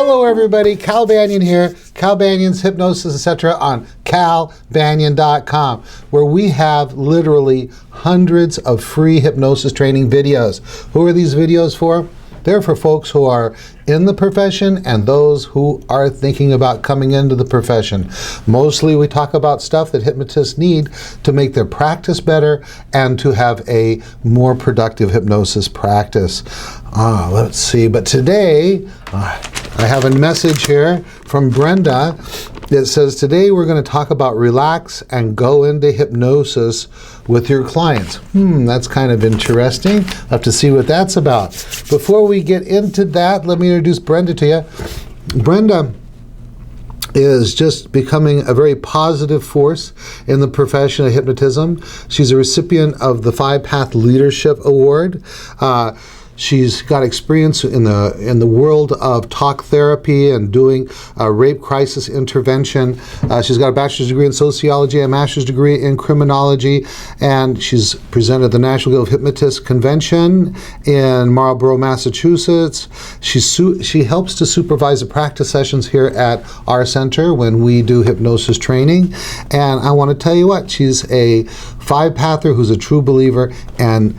Hello everybody, Cal Banyan here. Cal Banyan's Hypnosis, etc. on calbanyan.com, where we have literally hundreds of free hypnosis training videos. Who are these videos for? They're for folks who are in the profession and those who are thinking about coming into the profession. Mostly we talk about stuff that hypnotists need to make their practice better and to have a more productive hypnosis practice. Let's see, but today I have a message here from Brenda. It says, today we're going to talk about relax and go into hypnosis with your clients. That's kind of interesting. I'll have to see what that's about. Before we get into that, let me introduce Brenda to you. Brenda is just becoming a very positive force in the profession of hypnotism. She's a recipient of the 5-Path Leadership Award. She's got experience in the world of talk therapy and doing rape crisis intervention. She's got a bachelor's degree in sociology, a master's degree in criminology, and she's presented at the National Guild of Hypnotists Convention in Marlborough, Massachusetts. She helps to supervise the practice sessions here at our center when we do hypnosis training. And I want to tell you what, she's a 5-pather who's a true believer, and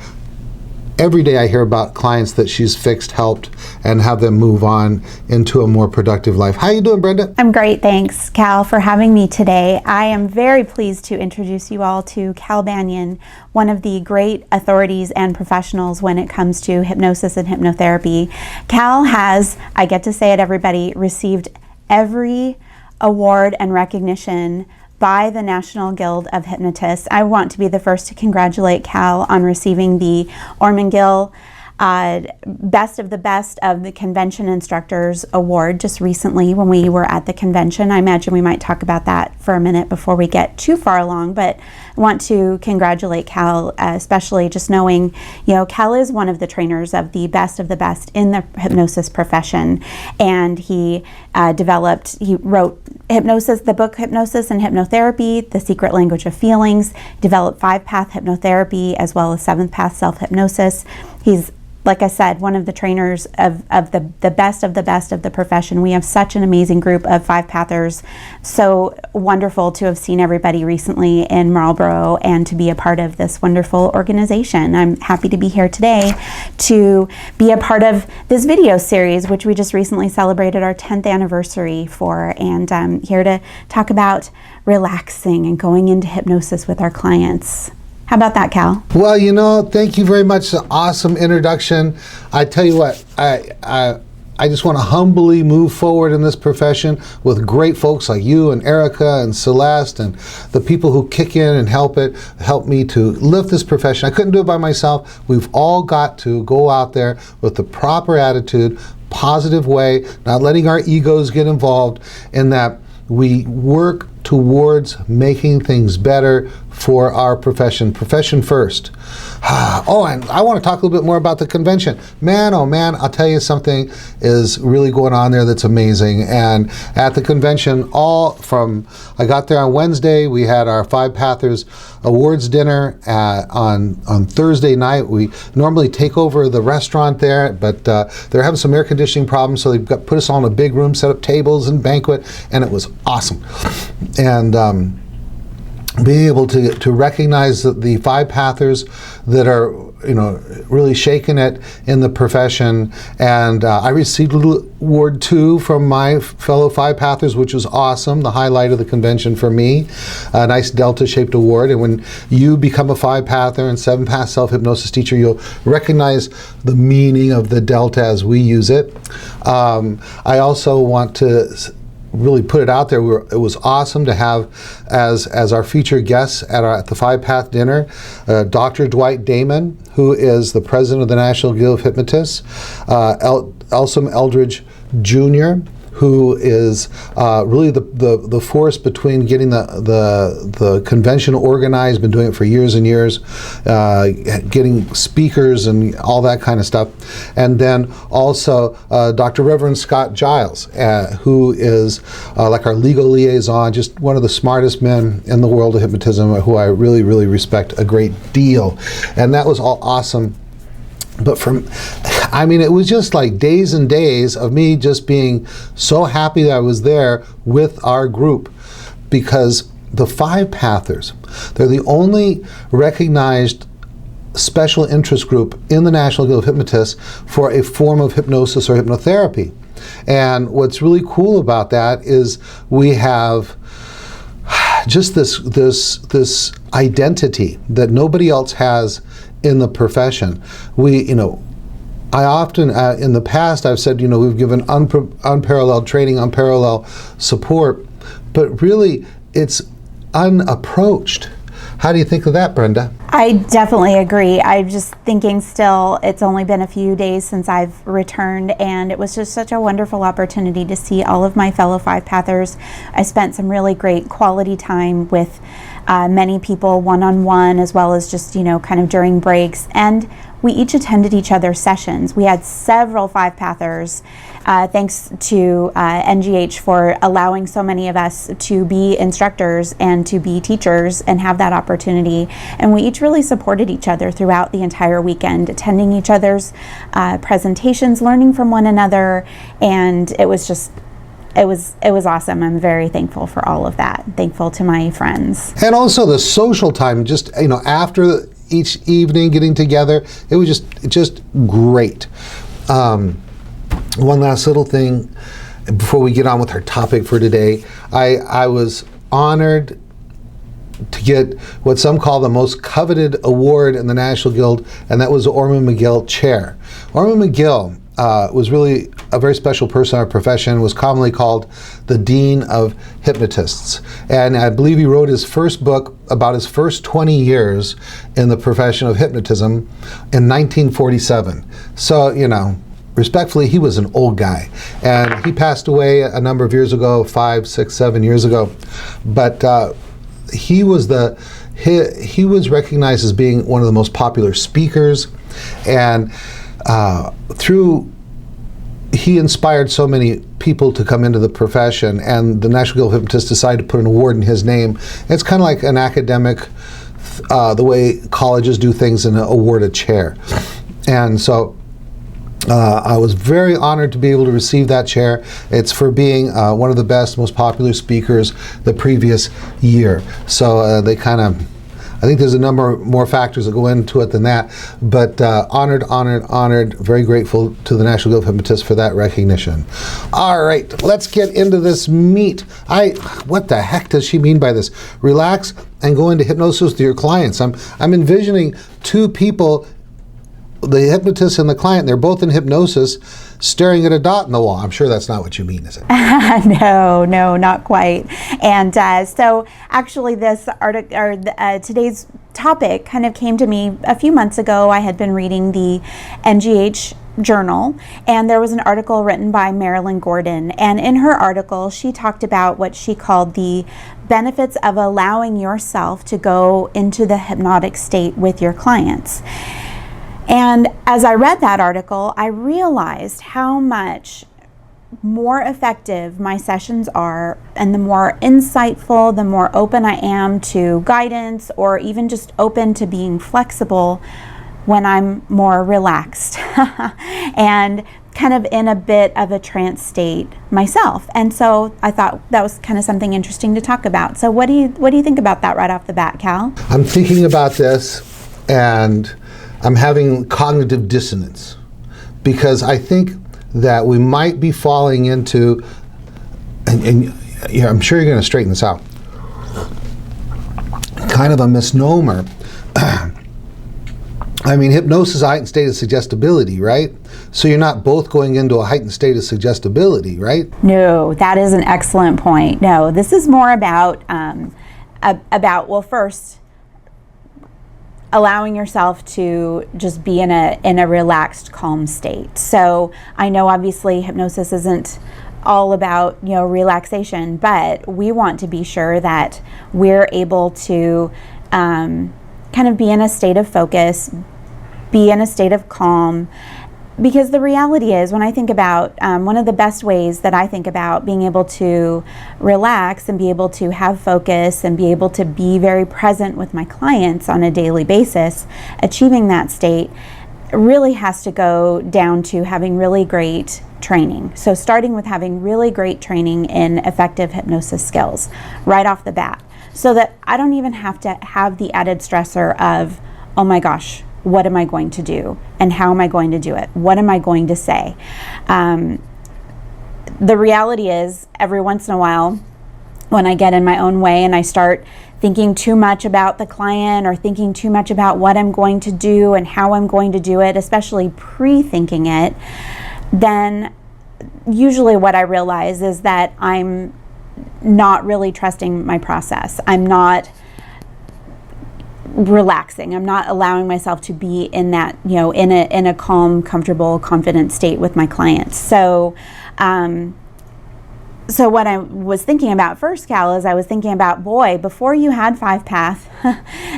every day I hear about clients that she's fixed, helped, and have them move on into a more productive life. How you doing, Brenda? I'm great, thanks, Cal, for having me today. I am very pleased to introduce you all to Cal Banyan, one of the great authorities and professionals when it comes to hypnosis and hypnotherapy. Cal has, I get to say it, everybody, received every award and recognition by the National Guild of Hypnotists. I want to be the first to congratulate Cal on receiving the Ormond McGill Best of the Convention Instructors Award just recently when we were at the convention. I imagine we might talk about that for a minute before we get too far along, but I want to congratulate Cal, especially just knowing, Cal is one of the trainers of the best in the hypnosis profession, and he wrote Hypnosis, the book Hypnosis and Hypnotherapy, The Secret Language of Feelings, developed 5-Path Hypnotherapy as well as 7th-Path Self-Hypnosis. He's, like I said, one of the trainers of the best of the profession. We have such an amazing group of 5-pathers. So wonderful to have seen everybody recently in Marlborough and to be a part of this wonderful organization. I'm happy to be here today to be a part of this video series, which we just recently celebrated our 10th anniversary for, and I'm here to talk about relaxing and going into hypnosis with our clients. How about that, Cal? Well, thank you very much. Awesome introduction. I tell you what, I just want to humbly move forward in this profession with great folks like you and Erica and Celeste and the people who kick in and help me to lift this profession. I couldn't do it by myself. We've all got to go out there with the proper attitude, positive way, not letting our egos get involved, in that we work towards making things better for our profession first. And I want to talk a little bit more about the convention. Man, oh man, I'll tell you something is really going on there that's amazing. And at the convention, I got there on Wednesday, we had our 5-Pathers Awards dinner on Thursday night. We normally take over the restaurant there, but they're having some air conditioning problems, so they've put us all in a big room, set up tables and banquet, and it was awesome. And being able to recognize the 5-pathers that are really shaking it in the profession, and I received an award too from my fellow 5-pathers, which was awesome, the highlight of the convention for me, a nice Delta-shaped award. And when you become a 5-pather and 7-path self-hypnosis teacher, you'll recognize the meaning of the Delta as we use it. I also want to really put it out there. It was awesome to have as our featured guests at the 5-Path dinner, Dr. Dwight Damon, who is the president of the National Guild of Hypnotists, Elsom Eldridge Jr., who is really the force between getting the convention organized, been doing it for years and years, getting speakers and all that kind of stuff. And then also Dr. Reverend Scott Giles, who is like our legal liaison, just one of the smartest men in the world of hypnotism, who I really, really respect a great deal. And that was all awesome. But it was just like days and days of me just being so happy that I was there with our group, because the five pathers, they're the only recognized special interest group in the National Guild of Hypnotists for a form of hypnosis or hypnotherapy. And what's really cool about that is we have just this identity that nobody else has in the profession. I often, in the past, I've said, we've given unparalleled training, unparalleled support, but really it's unapproached. How do you think of that, Brenda? I definitely agree. I'm just thinking still, it's only been a few days since I've returned, and it was just such a wonderful opportunity to see all of my fellow Five Pathers. I spent some really great quality time with many people one-on-one, as well as just, kind of during breaks. And we each attended each other's sessions. We had several Five Pathers, thanks to NGH for allowing so many of us to be instructors and to be teachers and have that opportunity. And we each really supported each other throughout the entire weekend, attending each other's presentations, learning from one another, and it was awesome. I'm very thankful for all of that. Thankful to my friends. And also the social time, just after each evening getting together, it was just great. One last little thing before we get on with our topic for today. I was honored to get what some call the most coveted award in the National Guild, and that was the Ormond McGill Chair. Ormond McGill was really a very special person in our profession, was commonly called the Dean of Hypnotists. And I believe he wrote his first book about his first 20 years in the profession of hypnotism in 1947. So, respectfully, he was an old guy. And he passed away a number of years ago, 5, 6, 7 years ago. But he was recognized as being one of the most popular speakers, and he inspired so many people to come into the profession, and the National Guild of Hypnotists decided to put an award in his name. It's kind of like an academic, the way colleges do things, and award a chair. And so I was very honored to be able to receive that chair. It's for being one of the best, most popular speakers the previous year. So I think there's a number more factors that go into it than that, but honored, very grateful to the National Guild of Hypnotists for that recognition. All right, let's get into this meat. What the heck does she mean by this? Relax and go into hypnosis with your clients. I'm envisioning two people, the hypnotist and the client, they're both in hypnosis, staring at a dot in the wall. I'm sure that's not what you mean, is it? No, not quite. And so actually this article, or today's topic kind of came to me a few months ago. I had been reading the NGH journal, and there was an article written by Marilyn Gordon. And in her article, she talked about what she called the benefits of allowing yourself to go into the hypnotic state with your clients. And as I read that article, I realized how much more effective my sessions are, and the more insightful, the more open I am to guidance, or even just open to being flexible when I'm more relaxed and kind of in a bit of a trance state myself. And so I thought that was kind of something interesting to talk about. So what do you think about that right off the bat, Cal? I'm thinking about this, and I'm having cognitive dissonance, because I think that we might be falling into, and I'm sure you're going to straighten this out, kind of a misnomer. Hypnosis is a heightened state of suggestibility, right? So you're not both going into a heightened state of suggestibility, right? No, that is an excellent point. No, this is more about well, first, allowing yourself to just be in a relaxed, calm state. So I know obviously hypnosis isn't all about relaxation, but we want to be sure that we're able to kind of be in a state of focus, be in a state of calm. Because the reality is, when I think about one of the best ways that I think about being able to relax and be able to have focus and be able to be very present with my clients on a daily basis, achieving that state, really has to go down to having really great training. So starting with having really great training in effective hypnosis skills right off the bat, so that I don't even have to have the added stressor of, oh my gosh, what am I going to do? And how am I going to do it? What am I going to say? The reality is, every once in a while, when I get in my own way and I start thinking too much about the client or thinking too much about what I'm going to do and how I'm going to do it, especially pre-thinking it, then usually what I realize is that I'm not really trusting my process. I'm not relaxing. I'm not allowing myself to be in that, in a calm, comfortable, confident state with my clients. So what I was thinking about first, Cal, is I was thinking about, boy, before you had 5-path,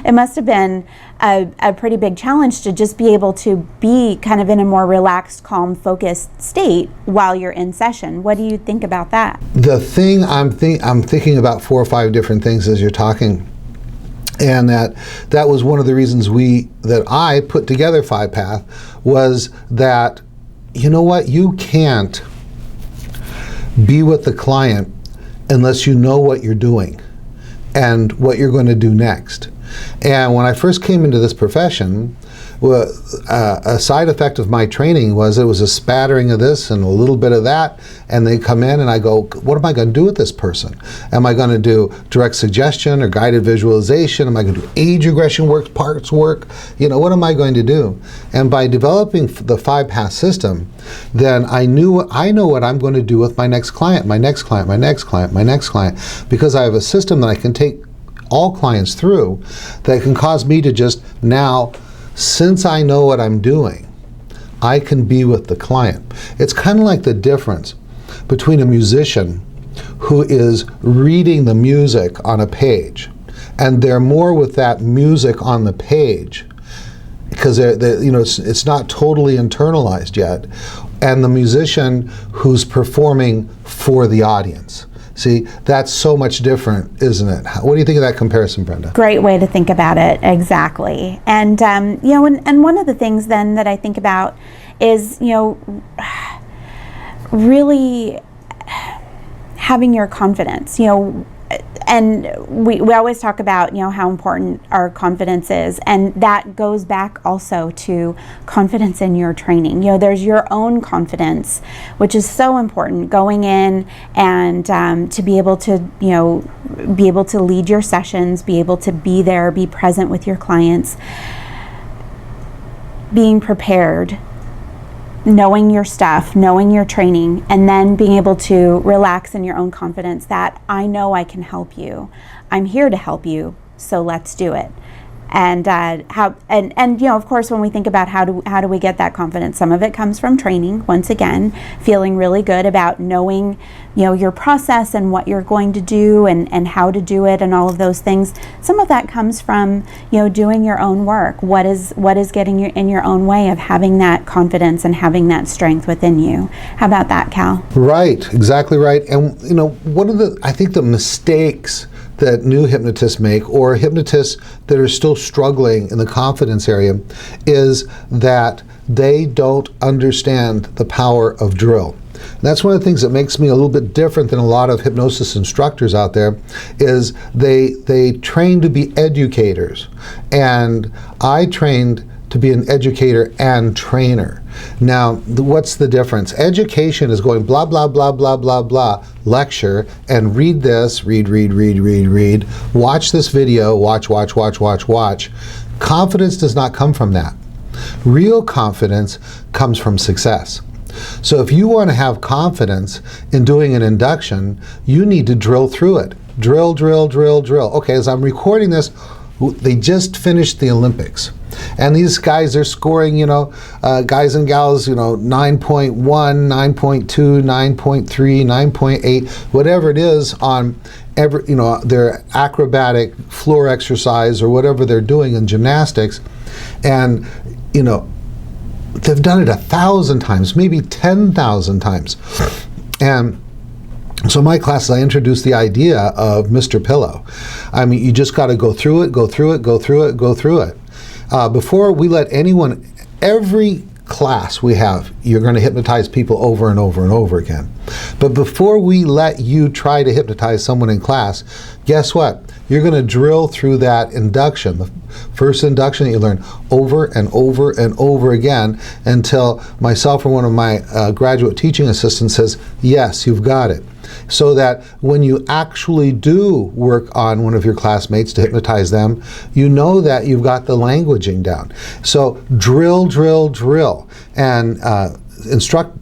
it must have been a pretty big challenge to just be able to be kind of in a more relaxed, calm, focused state while you're in session. What do you think about that? The thing I'm thinking about 4 or 5 different things as you're talking. And that was one of the reasons that I put together 5-path, was that, you know what, you can't be with the client unless you know what you're doing and what you're going to do next. And when I first came into this profession, a side effect of my training was it was a spattering of this and a little bit of that, and they come in and I go, what am I going to do with this person? Am I going to do direct suggestion or guided visualization? Am I going to do age regression work, parts work? What am I going to do? And by developing the 5-path system, then I know what I'm going to do with my next client, my next client, my next client, my next client, because I have a system that I can take all clients through that can cause me to just now, since I know what I'm doing, I can be with the client. It's kind of like the difference between a musician who is reading the music on a page, and they're more with that music on the page because it's not totally internalized yet, and the musician who's performing for the audience. See, that's so much different, isn't it? What do you think of that comparison, Brenda? Great way to think about it, exactly. And and one of the things then that I think about is, really having your confidence, and we always talk about, how important our confidence is, and that goes back also to confidence in your training. There's your own confidence, which is so important going in and to be able to, lead your sessions, be able to be there, be present with your clients, being prepared, knowing your stuff, knowing your training, and then being able to relax in your own confidence that I know I can help you. I'm here to help you, so let's do it. And of course, when we think about how do we get that confidence, some of it comes from training. Once again, feeling really good about knowing, your process and what you're going to do and how to do it and all of those things. Some of that comes from, doing your own work. What is getting you in your own way of having that confidence and having that strength within you? How about that, Cal? Right, exactly right. And one of the mistakes that new hypnotists make, or hypnotists that are still struggling in the confidence area, is that they don't understand the power of drill. And that's one of the things that makes me a little bit different than a lot of hypnosis instructors out there, is they train to be educators, and I trained to be an educator and trainer. Now, what's the difference? Education is going blah, blah, blah, blah, blah, blah, lecture, and read this, read, watch this video, watch. Confidence does not come from that. Real confidence comes from success. So if you want to have confidence in doing an induction, you need to drill through it. Drill. Okay, as I'm recording this, they just finished the Olympics. And these guys are scoring, guys and gals, 9.1, 9.2, 9.3, 9.8, whatever it is on their acrobatic floor exercise or whatever they're doing in gymnastics. And, they've done it 1,000 times, maybe 10,000 times. And so in my classes, I introduced the idea of Mr. Pillow. I mean, you just got to go through it. Before we let anyone every class we have, you're going to hypnotize people over and over and over again. But before we let you try to hypnotize someone in class, guess what? You're going to drill through that induction, the first induction that you learn, over and over and over again until myself or one of my graduate teaching assistants says, yes, you've got it. So that when you actually do work on one of your classmates to hypnotize them, you know that you've got the languaging down. So drill, drill, drill. And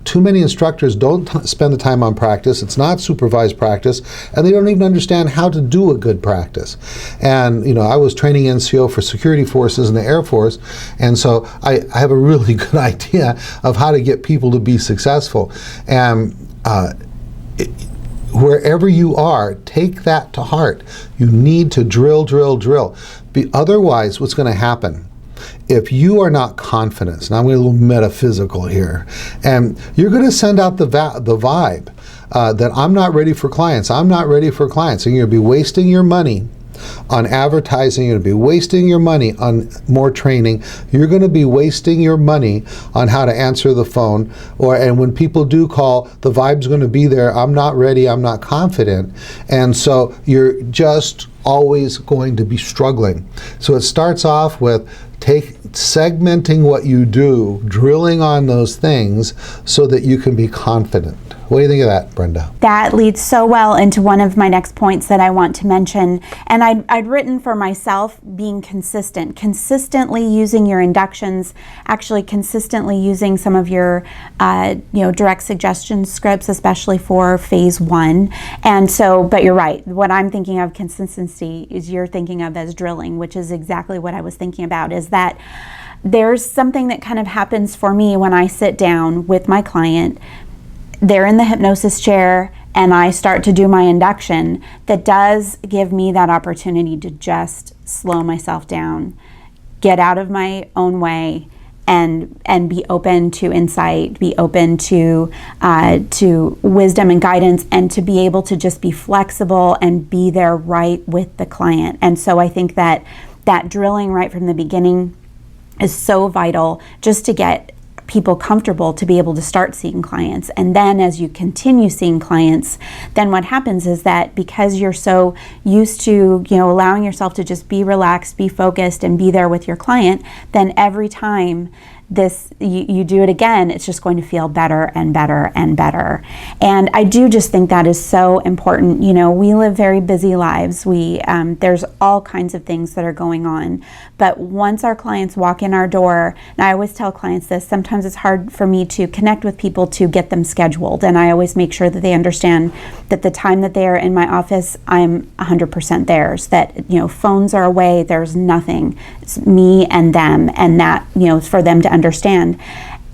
too many instructors don't spend the time on practice. It's not supervised practice, and they don't even understand how to do a good practice. And I was training NCO for security forces in the Air Force, and so I have a really good idea of how to get people to be successful. And wherever you are, take that to heart. You need to drill, drill, drill. Otherwise, what's going to happen? If you are not confident, now I'm going to get a little metaphysical here, and you're going to send out the vibe that I'm not ready for clients, I'm not ready for clients, and you're going to be wasting your money on advertising, you're going to be wasting your money on more training, you're going to be wasting your money on how to answer the phone, and when people do call, the vibe's going to be there, I'm not ready, I'm not confident, and so you're just always going to be struggling. So it starts off with segmenting what you do, drilling on those things so that you can be confident. What do you think of that, Brenda? That leads so well into one of my next points that I want to mention. And I'd written for myself being consistent, consistently using your inductions, actually consistently using some of your direct suggestion scripts, especially for phase 1. And so, but you're right, what I'm thinking of consistency is you're thinking of as drilling, which is exactly what I was thinking about, is that there's something that kind of happens for me when I sit down with my client. They're in the hypnosis chair and I start to do my induction, that does give me that opportunity to just slow myself down, get out of my own way, and be open to insight, be open to wisdom and guidance, and to be able to just be flexible and be there right with the client. And so I think that drilling right from the beginning is so vital, just to get people comfortable to be able to start seeing clients. And then as you continue seeing clients, then what happens is that because you're so used to allowing yourself to just be relaxed, be focused, and be there with your client, then every time you do it again, it's just going to feel better and better and better. And I do just think that is so important. We live very busy lives. There's all kinds of things that are going on. But once our clients walk in our door, and I always tell clients this, sometimes it's hard for me to connect with people to get them scheduled. And I always make sure that they understand that the time that they are in my office, I'm 100% theirs. That, phones are away, there's nothing. It's me and them, and that, for them to understand.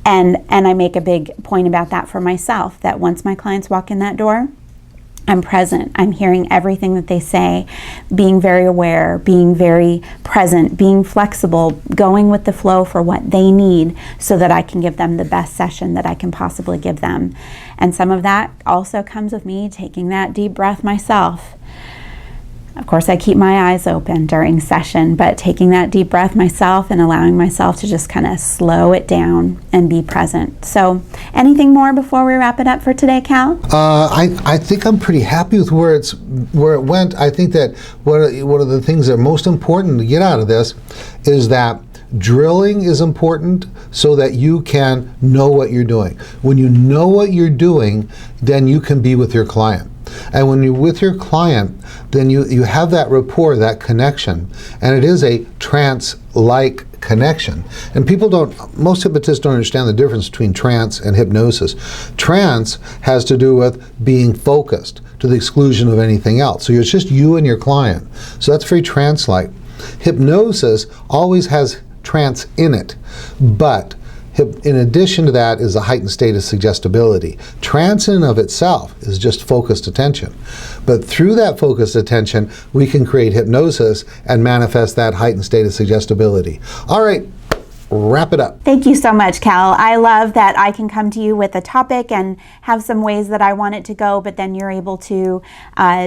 And I make a big point about that for myself, that once my clients walk in that door, I'm present. I'm hearing everything that they say, being very aware, being very present, being flexible, going with the flow for what they need so that I can give them the best session that I can possibly give them. And some of that also comes with me taking that deep breath myself. Of course, I keep my eyes open during session, but taking that deep breath myself and allowing myself to just kind of slow it down and be present. So, anything more before we wrap it up for today, Cal? I think I'm pretty happy with where it went. I think that one of the things that are most important to get out of this is that drilling is important so that you can know what you're doing. When you know what you're doing, then you can be with your client. And when you're with your then you have that rapport, that connection, and it is a trance-like connection. And most hypnotists don't understand the difference between trance and hypnosis. Trance has to do with being focused to the exclusion of anything else. So it's just you and your client. So that's very trance-like. Hypnosis always has trance in it, but in addition to that is a heightened state of suggestibility. Trance in and of itself is just focused attention. But through that focused attention, we can create hypnosis and manifest that heightened state of suggestibility. All right, wrap it up. Thank you so much, Cal. I love that I can come to you with a topic and have some ways that I want it to go, but then you're able to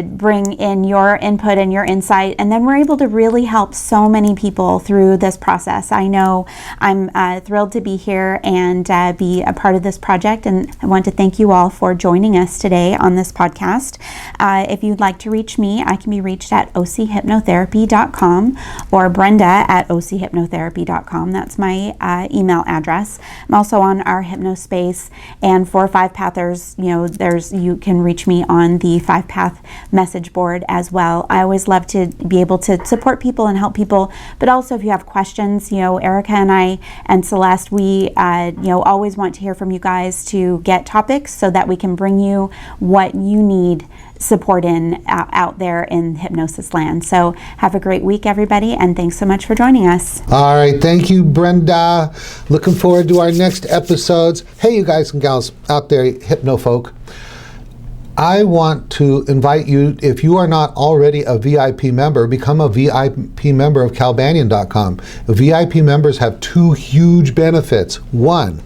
bring in your input and your insight, and then we're able to really help so many people through this process. I know I'm thrilled to be here and be a part of this project, and I want to thank you all for joining us today on this podcast. If you'd like to reach me, I can be reached at ochypnotherapy.com or Brenda at ochypnotherapy.com. That's my email address. I'm also on our Hypnospace, and for 5-pathers, you can reach me on the 5-path message board as well. I always love to be able to support people and help people, but also if you have questions, Erica and I and Celeste, we always want to hear from you guys to get topics so that we can bring you what you need support in out there in hypnosis land. So have a great week, everybody, and thanks so much for joining us. All right, thank you, Brenda. Looking forward to our next episodes. Hey, you guys and gals out there, hypnofolk. I want to invite you, if you are not already a VIP member, become a VIP member of CalBanyan.com. VIP members have 2 huge benefits. One,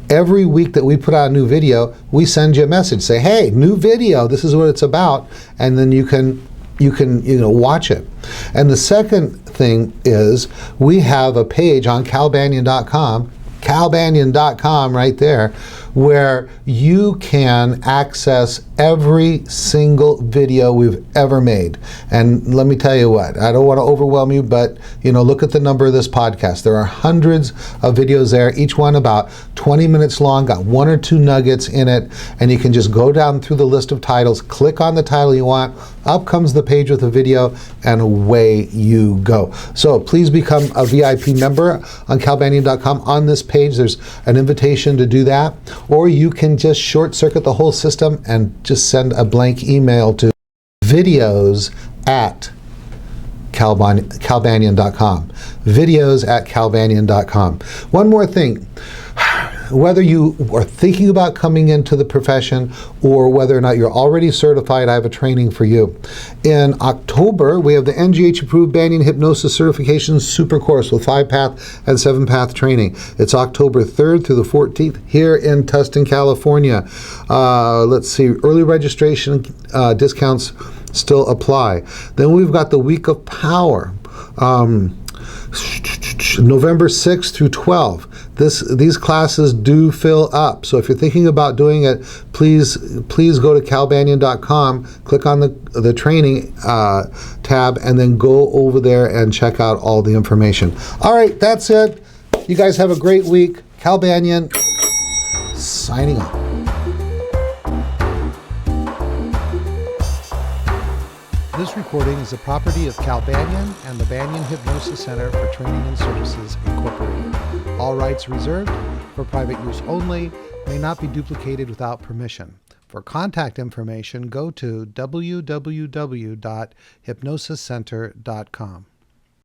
every week that we put out a new video, we send you a message, say, hey, new video, this is what it's about, and then you can watch it. And the second thing is we have a page on CalBanyan.com, CalBanyan.com right there, where you can access every single video we've ever made. And let me tell you what, I don't want to overwhelm you, but look at the number of this podcast. There are hundreds of videos there, each one about 20 minutes long, got 1 or 2 nuggets in it, and you can just go down through the list of titles, click on the title you want, up comes the page with the video, and away you go. So please become a VIP member on CalBanyan.com. On this page, there's an invitation to do that, or you can just short circuit the whole system and just send a blank email to videos@calbanyan.com. videos@calbanyan.com. One more thing. Whether you are thinking about coming into the profession or whether or not you're already certified, I have a training for you. In October, we have the NGH approved Banyan Hypnosis Certification Super Course with 5-path and 7-path training. It's October 3rd through the 14th here in Tustin, California. Let's see, early registration discounts still apply. Then we've got the Week of Power. November 6th through 12th. These classes do fill up. So if you're thinking about doing it, please go to calbanyan.com, click on the training tab, and then go over there and check out all the information. All right, that's it. You guys have a great week. Cal Banyan, signing off. This recording is the property of Cal Banyan and the Banyan Hypnosis Center for Training and Services, Incorporated. All rights reserved, for private use only, may not be duplicated without permission. For contact information, go to www.hypnosiscenter.com.